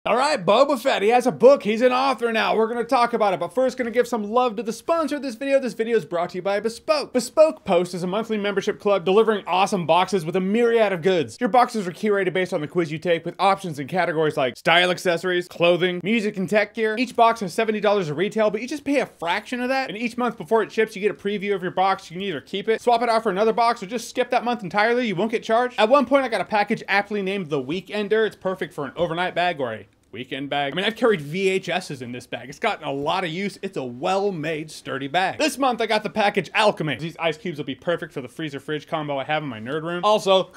All right, Boba Fett, he has a book, he's an author now, we're gonna talk about it, but first gonna give some love to the sponsor of this video. This video is brought to you by Bespoke. Bespoke Post is a monthly membership club delivering awesome boxes with a myriad of goods. Your boxes are curated based on the quiz you take with options in categories like style accessories, clothing, music and tech gear. Each box is $70 of retail, but you just pay a fraction of that, and each month before it ships, you get a preview of your box. You can either keep it, swap it out for another box, or just skip that month entirely. You won't get charged. At one point, I got a package aptly named The Weekender. It's perfect for an overnight bag or a weekend bag. I mean, I've carried VHSs in this bag. It's gotten a lot of use. It's a well-made, sturdy bag. This month, I got the package Alchemy. These ice cubes will be perfect for the freezer-fridge combo I have in my nerd room. Also,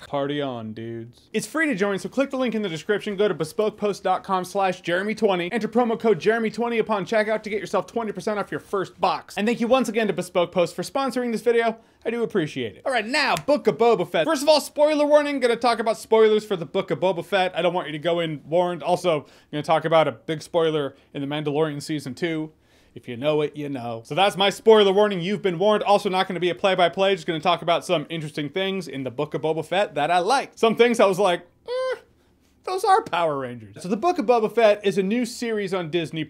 party on, dudes. It's free to join, so click the link in the description, go to bespokepost.com/Jeremy20, enter promo code Jeremy20 upon checkout to get yourself 20% off your first box. And thank you once again to Bespoke Post for sponsoring this video. I do appreciate it. All right, now, Book of Boba Fett. First of all, spoiler warning, gonna talk about spoilers for the Book of Boba Fett. I don't want you to go in warned. Also, I'm gonna talk about a big spoiler in the Mandalorian Season 2. If you know it, you know. So that's my spoiler warning. You've been warned. Also not going to be a play-by-play. Just going to talk about some interesting things in the Book of Boba Fett that I like. Some things I was like, those are Power Rangers. So the Book of Boba Fett is a new series on Disney+.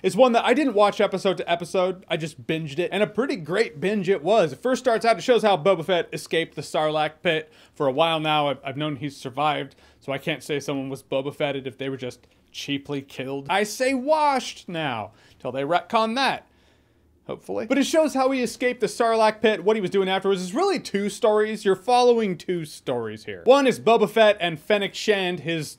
It's one that I didn't watch episode to episode. I just binged it, and a pretty great binge it was. It first starts out, it shows how Boba Fett escaped the Sarlacc Pit. For a while now, I've known he's survived, so I can't say someone was Boba Fetted if they were just cheaply killed. I say washed now, till they retcon that. Hopefully. But it shows how he escaped the Sarlacc Pit, what he was doing afterwards. It's really two stories. You're following two stories here. One is Boba Fett and Fennec Shand, his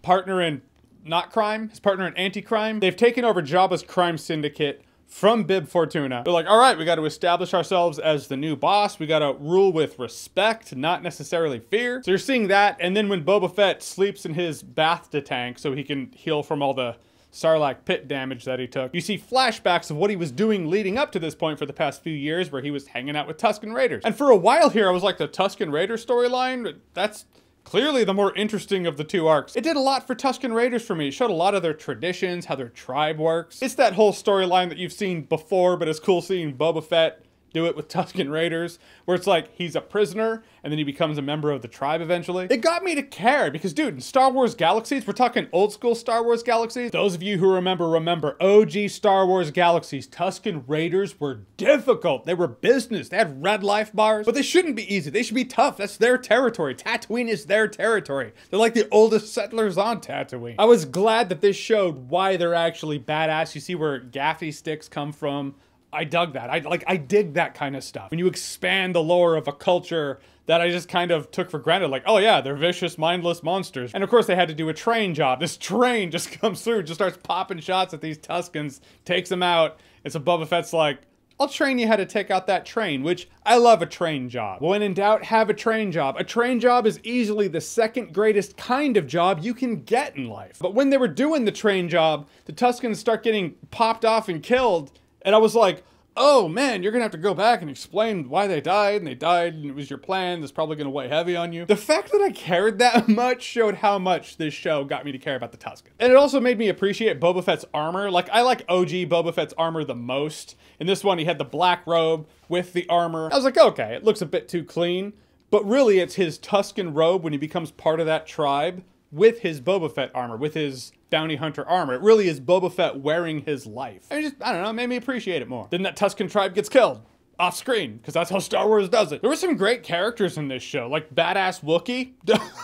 partner in not crime, his partner in anti-crime. They've taken over Jabba's crime syndicate from Bib Fortuna. They're like, all right, we got to establish ourselves as the new boss. We got to rule with respect, not necessarily fear. So you're seeing that. And then when Boba Fett sleeps in his bathtub tank so he can heal from all the Sarlacc Pit damage that he took, you see flashbacks of what he was doing leading up to this point for the past few years, where he was hanging out with Tusken Raiders. And for a while here, I was like, the Tusken Raider storyline, that's clearly the more interesting of the two arcs. It did a lot for Tusken Raiders for me. It showed a lot of their traditions, how their tribe works. It's that whole storyline that you've seen before, but it's cool seeing Boba Fett do it with Tusken Raiders, where it's like he's a prisoner and then he becomes a member of the tribe eventually. It got me to care because, dude, in Star Wars Galaxies, we're talking old school Star Wars Galaxies. Those of you who remember OG Star Wars Galaxies. Tusken Raiders were difficult. They were business. They had red life bars, but they shouldn't be easy. They should be tough. That's their territory. Tatooine is their territory. They're like the oldest settlers on Tatooine. I was glad that this showed why they're actually badass. You see where gaffy sticks come from. I dug that. I dig that kind of stuff. When you expand the lore of a culture that I just kind of took for granted, like, oh yeah, they're vicious, mindless monsters. And of course they had to do a train job. This train just comes through, just starts popping shots at these Tuskens, takes them out. And so Boba Fett's like, I'll train you how to take out that train, which I love a train job. When in doubt, have a train job. A train job is easily the second greatest kind of job you can get in life. But when they were doing the train job, the Tuskens start getting popped off and killed. And I was like, oh man, you're gonna have to go back and explain why they died, and it was your plan, that's probably gonna weigh heavy on you. The fact that I cared that much showed how much this show got me to care about the Tuskens. And it also made me appreciate Boba Fett's armor. Like, I like OG Boba Fett's armor the most. In this one, he had the black robe with the armor. I was like, okay, it looks a bit too clean, but really it's his Tusken robe when he becomes part of that tribe with his Boba Fett armor, with his bounty hunter armor. It really is Boba Fett wearing his life. I don't know, it made me appreciate it more. Then that Tusken tribe gets killed off screen, because that's how Star Wars does it. There were some great characters in this show, like badass Wookiee.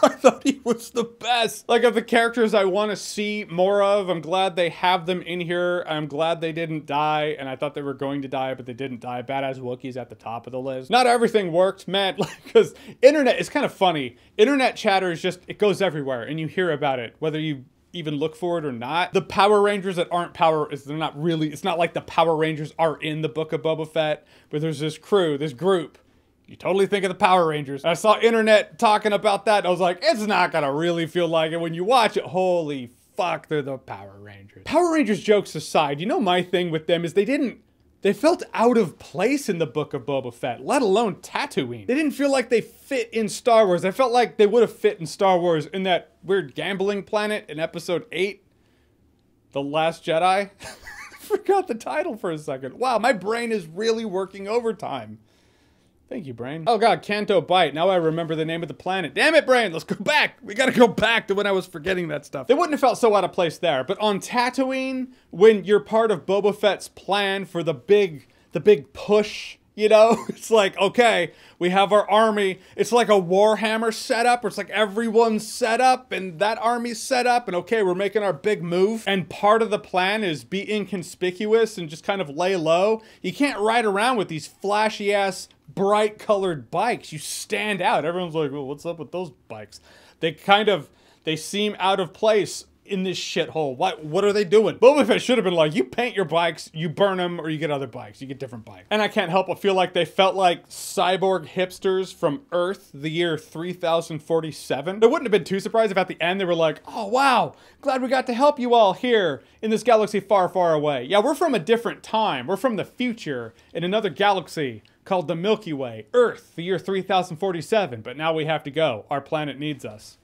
I thought he was the best. Like, of the characters I want to see more of, I'm glad they have them in here. I'm glad they didn't die, and I thought they were going to die, but they didn't die. Badass Wookiee's at the top of the list. Not everything worked, man, because internet is kind of funny. Internet chatter is just, it goes everywhere, and you hear about it, whether you even look for it or not. The Power Rangers that aren't they're not really, it's not like the Power Rangers are in the Book of Boba Fett, but there's this crew, this group. You totally think of the Power Rangers. I saw internet talking about that, and I was like, it's not gonna really feel like it when you watch it. Holy fuck, they're the Power Rangers. Power Rangers jokes aside, you know my thing with them is they felt out of place in the Book of Boba Fett, let alone Tatooine. They didn't feel like they fit in Star Wars. I felt like they would have fit in Star Wars in that weird gambling planet in episode 8, The Last Jedi. Forgot the title for a second. Wow, my brain is really working overtime. Thank you, Brain. Oh god, Canto Bight. Now I remember the name of the planet. Damn it, Brain, let's go back. We gotta go back to when I was forgetting that stuff. They wouldn't have felt so out of place there, but on Tatooine, when you're part of Boba Fett's plan for the big push, you know, it's like, okay, we have our army. It's like a Warhammer setup, where it's like everyone's set up and that army's set up and okay, we're making our big move. And part of the plan is be inconspicuous and just kind of lay low. You can't ride around with these flashy ass, bright colored bikes. You stand out. Everyone's like, well, what's up with those bikes? They seem out of place in this shithole. What are they doing? Boba Fett should have been like, you paint your bikes, you burn them, or you get other bikes. You get different bikes. And I can't help but feel like they felt like cyborg hipsters from Earth, the year 3047. I wouldn't have been too surprised if at the end they were like, oh wow, glad we got to help you all here in this galaxy far, far away. Yeah, we're from a different time. We're from the future in another galaxy called the Milky Way. Earth, the year 3047. But now we have to go. Our planet needs us.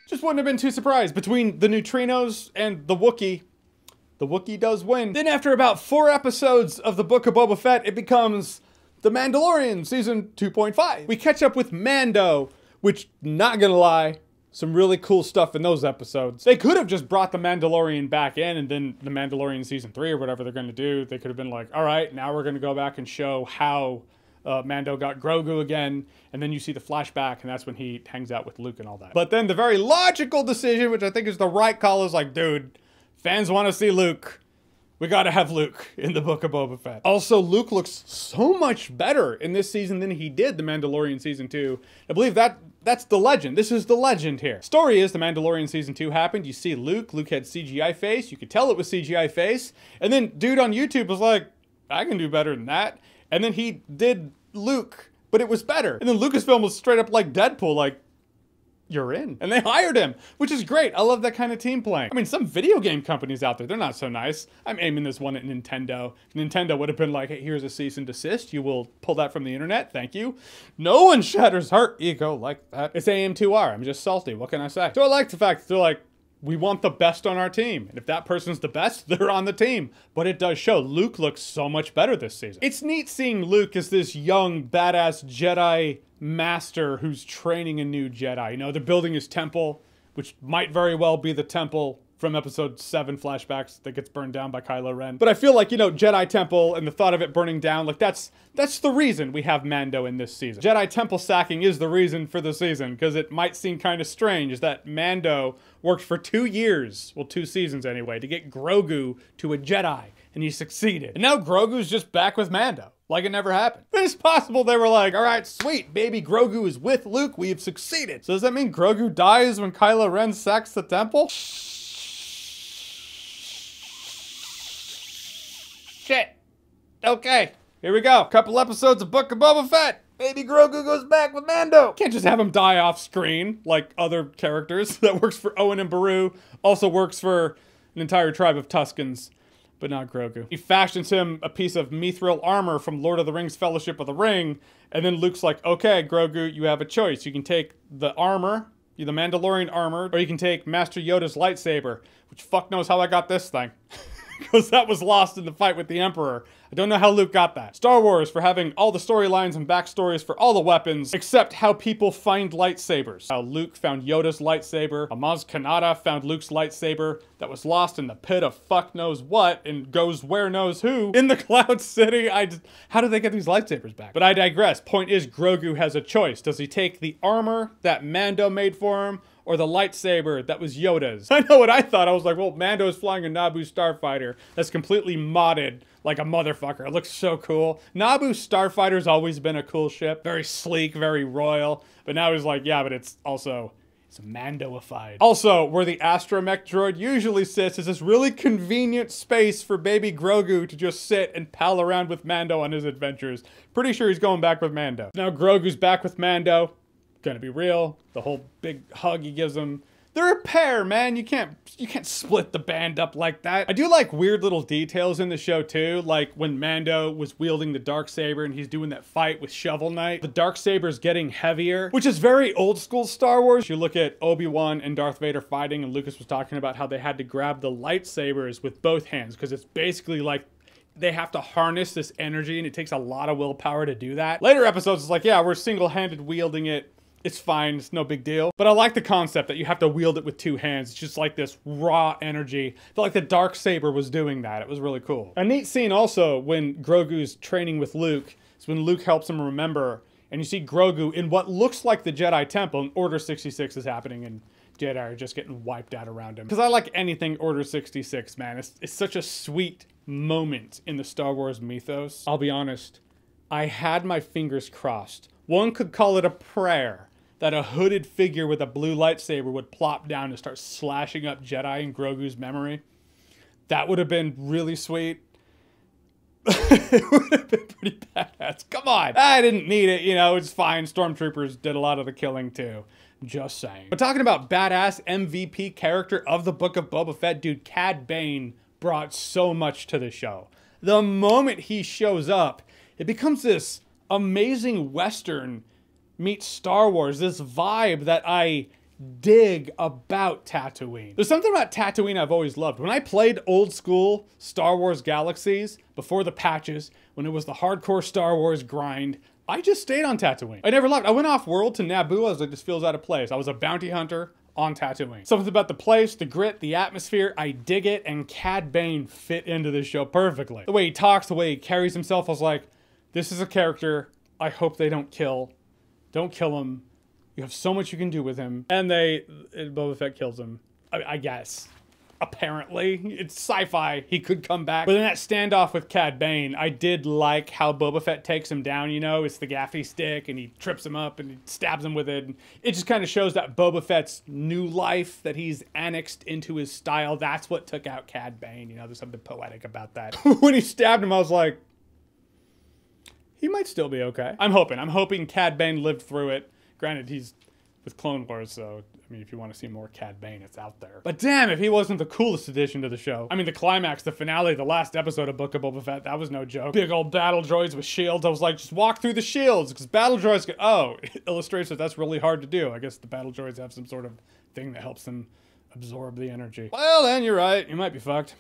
Just wouldn't have been too surprised. Between the neutrinos and the Wookiee does win. Then after about 4 episodes of the Book of Boba Fett, it becomes The Mandalorian Season 2.5. We catch up with Mando, which, not gonna lie, some really cool stuff in those episodes. They could have just brought The Mandalorian back in and then The Mandalorian Season 3 or whatever they're gonna do. They could have been like, all right, now we're gonna go back and show how Mando got Grogu again, and then you see the flashback, and that's when he hangs out with Luke and all that. But then the very logical decision, which I think is the right call, is like, dude, fans want to see Luke. We gotta have Luke in the Book of Boba Fett. Also, Luke looks so much better in this season than he did The Mandalorian Season 2. I believe that's the legend. This is the legend here. Story is The Mandalorian Season 2 happened. You see Luke had CGI face. You could tell it was CGI face. And then dude on YouTube was like, I can do better than that. And then he did Luke, but it was better. And then Lucasfilm was straight up like Deadpool, like, you're in. And they hired him, which is great. I love that kind of team playing. I mean, some video game companies out there, they're not so nice. I'm aiming this one at Nintendo. Nintendo would have been like, hey, here's a cease and desist. You will pull that from the internet. Thank you. No one shatters her ego like that. It's AM2R. I'm just salty. What can I say? So I like the fact that they're like, we want the best on our team. And if that person's the best, they're on the team. But it does show Luke looks so much better this season. It's neat seeing Luke as this young, badass Jedi master who's training a new Jedi. You know, they're building his temple, which might very well be the temple from episode 7 flashbacks that gets burned down by Kylo Ren. But I feel like, you know, Jedi Temple and the thought of it burning down, like that's the reason we have Mando in this season. Jedi Temple sacking is the reason for the season, because it might seem kind of strange is that Mando worked for 2 years, well 2 seasons anyway, to get Grogu to a Jedi, and he succeeded. And now Grogu's just back with Mando. Like it never happened. But it's possible they were like, all right, sweet, baby Grogu is with Luke, we have succeeded. So does that mean Grogu dies when Kylo Ren sacks the temple? Shit. Okay, here we go. Couple episodes of Book of Boba Fett. Baby Grogu goes back with Mando. Can't just have him die off screen like other characters. That works for Owen and Beru. Also works for an entire tribe of Tuskens, but not Grogu. He fashions him a piece of mithril armor from Lord of the Rings Fellowship of the Ring, and then Luke's like, okay, Grogu, you have a choice. You can take the armor, the Mandalorian armor, or you can take Master Yoda's lightsaber, which fuck knows how I got this thing. Because that was lost in the fight with the Emperor. I don't know how Luke got that. Star Wars for having all the storylines and backstories for all the weapons, except how people find lightsabers. How Luke found Yoda's lightsaber, Maz Kanata found Luke's lightsaber that was lost in the pit of fuck knows what and goes where knows who in the Cloud City. How do they get these lightsabers back? But I digress. Point is, Grogu has a choice. Does he take the armor that Mando made for him, or the lightsaber that was Yoda's? I know what I thought. I was like, well, Mando's flying a Naboo starfighter that's completely modded like a motherfucker. It looks so cool. Naboo starfighter's always been a cool ship. Very sleek, very royal. But now he's like, yeah, but it's Mandoified. Also, where the astromech droid usually sits is this really convenient space for baby Grogu to just sit and pal around with Mando on his adventures. Pretty sure he's going back with Mando. Now Grogu's back with Mando. Gonna be real. The whole big hug he gives him. They're a pair, man. You can't split the band up like that. I do like weird little details in the show too, like when Mando was wielding the Darksaber and he's doing that fight with Shovel Knight. The Darksaber's getting heavier, which is very old school Star Wars. You look at Obi-Wan and Darth Vader fighting, and Lucas was talking about how they had to grab the lightsabers with both hands because it's basically like they have to harness this energy, and it takes a lot of willpower to do that. Later episodes, it's like, yeah, we're single-handed wielding it. It's fine, it's no big deal. But I like the concept that you have to wield it with 2 hands. It's just like this raw energy. I feel like the Darksaber was doing that. It was really cool. A neat scene also when Grogu's training with Luke is when Luke helps him remember, and you see Grogu in what looks like the Jedi Temple, and Order 66 is happening, and Jedi are just getting wiped out around him. Because I like anything Order 66, man. It's such a sweet moment in the Star Wars mythos. I'll be honest, I had my fingers crossed. One could call it a prayer that a hooded figure with a blue lightsaber would plop down and start slashing up Jedi in Grogu's memory. That would have been really sweet. It would have been pretty badass. Come on. I didn't need it, you know, it's fine. Stormtroopers did a lot of the killing too. Just saying. But talking about badass MVP character of the Book of Boba Fett, dude, Cad Bane brought so much to the show. The moment he shows up, it becomes this amazing Western meets Star Wars, this vibe that I dig about Tatooine. There's something about Tatooine I've always loved. When I played old school Star Wars Galaxies, before the patches, when it was the hardcore Star Wars grind, I just stayed on Tatooine. I never left. I went off world to Naboo. I was like, this feels out of place. I was a bounty hunter on Tatooine. Something about the place, the grit, the atmosphere, I dig it, and Cad Bane fit into this show perfectly. The way he talks, the way he carries himself, I was like, this is a character I hope they don't kill. Don't kill him. You have so much you can do with him. And Boba Fett kills him, I guess. Apparently. It's sci-fi. He could come back. But in that standoff with Cad Bane, I did like how Boba Fett takes him down, you know? It's the gaffy stick, and he trips him up, and he stabs him with it. And it just kind of shows that Boba Fett's new life that he's annexed into his style. That's what took out Cad Bane. You know, there's something poetic about that. When he stabbed him, I was like, he might still be okay. I'm hoping Cad Bane lived through it. Granted, he's with Clone Wars, so, I mean, if you want to see more Cad Bane, it's out there. But damn, if he wasn't the coolest addition to the show. I mean, the climax, the finale, the last episode of Book of Boba Fett, that was no joke. Big old battle droids with shields. I was like, just walk through the shields, because battle droids get, oh, it illustrates that that's really hard to do. I guess the battle droids have some sort of thing that helps them absorb the energy. Well, then, you're right. You might be fucked.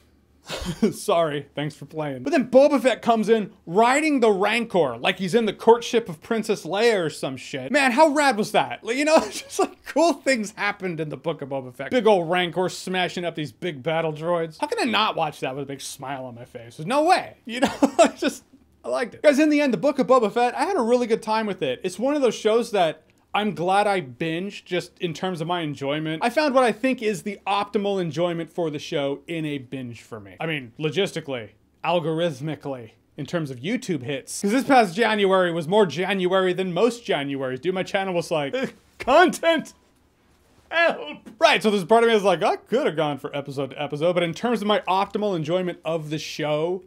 Sorry, thanks for playing. But then Boba Fett comes in riding the Rancor like he's in the courtship of Princess Leia or some shit. Man, how rad was that? Like, you know, it's just like cool things happened in the Book of Boba Fett. Big old Rancor smashing up these big battle droids. How can I not watch that with a big smile on my face? There's no way. You know, I liked it. Guys, in the end, the Book of Boba Fett, I had a really good time with it. It's one of those shows that I'm glad I binged just in terms of my enjoyment. I found what I think is the optimal enjoyment for the show in a binge for me. I mean, logistically, algorithmically, in terms of YouTube hits. Because this past January was more January than most Januaries. Dude, my channel was like, content! Help! Right, so there's part of me that's like, I could have gone for episode to episode, but in terms of my optimal enjoyment of the show,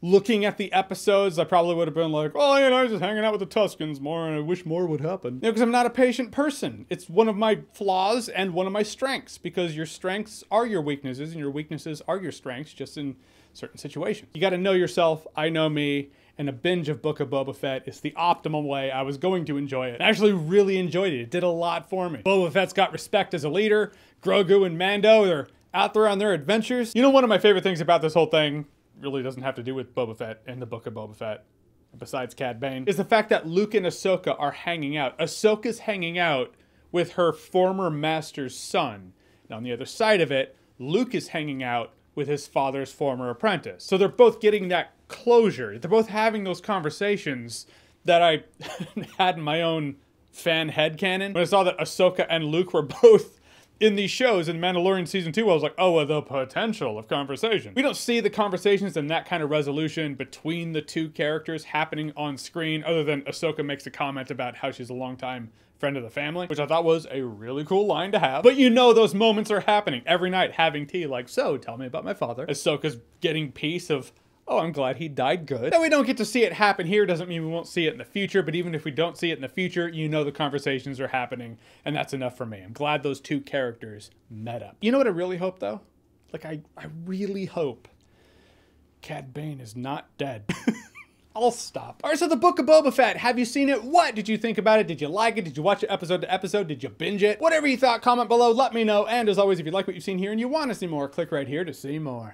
looking at the episodes, I probably would have been like, oh, you know, I was just hanging out with the Tuskens more and I wish more would happen. You know, because I'm not a patient person. It's one of my flaws and one of my strengths, because your strengths are your weaknesses and your weaknesses are your strengths, just in certain situations. You got to know yourself. I know me. And a binge of Book of Boba Fett is the optimal way I was going to enjoy it. I actually really enjoyed it. It did a lot for me. Boba Fett's got respect as a leader. Grogu and Mando, they're out there on their adventures. You know, one of my favorite things about this whole thing really doesn't have to do with Boba Fett and the Book of Boba Fett, besides Cad Bane, is the fact that Luke and Ahsoka are hanging out. Ahsoka's hanging out with her former master's son. And on the other side of it, Luke is hanging out with his father's former apprentice. So they're both getting that closure. They're both having those conversations that I had in my own fan headcanon. When I saw that Ahsoka and Luke were both in these shows in Mandalorian Season 2, I was like, oh, well, the potential of conversation. We don't see the conversations and that kind of resolution between the two characters happening on screen, other than Ahsoka makes a comment about how she's a longtime friend of the family, which I thought was a really cool line to have. But you know those moments are happening every night, having tea, like, so, tell me about my father. Ahsoka's getting peace of, oh, I'm glad he died good. That we don't get to see it happen here doesn't mean we won't see it in the future, but even if we don't see it in the future, you know the conversations are happening, and that's enough for me. I'm glad those two characters met up. You know what I really hope, though? Like, I really hope Cad Bane is not dead. I'll stop. All right, so the Book of Boba Fett, have you seen it? What did you think about it? Did you like it? Did you watch it episode to episode? Did you binge it? Whatever you thought, comment below, let me know. And as always, if you like what you've seen here and you want to see more, click right here to see more.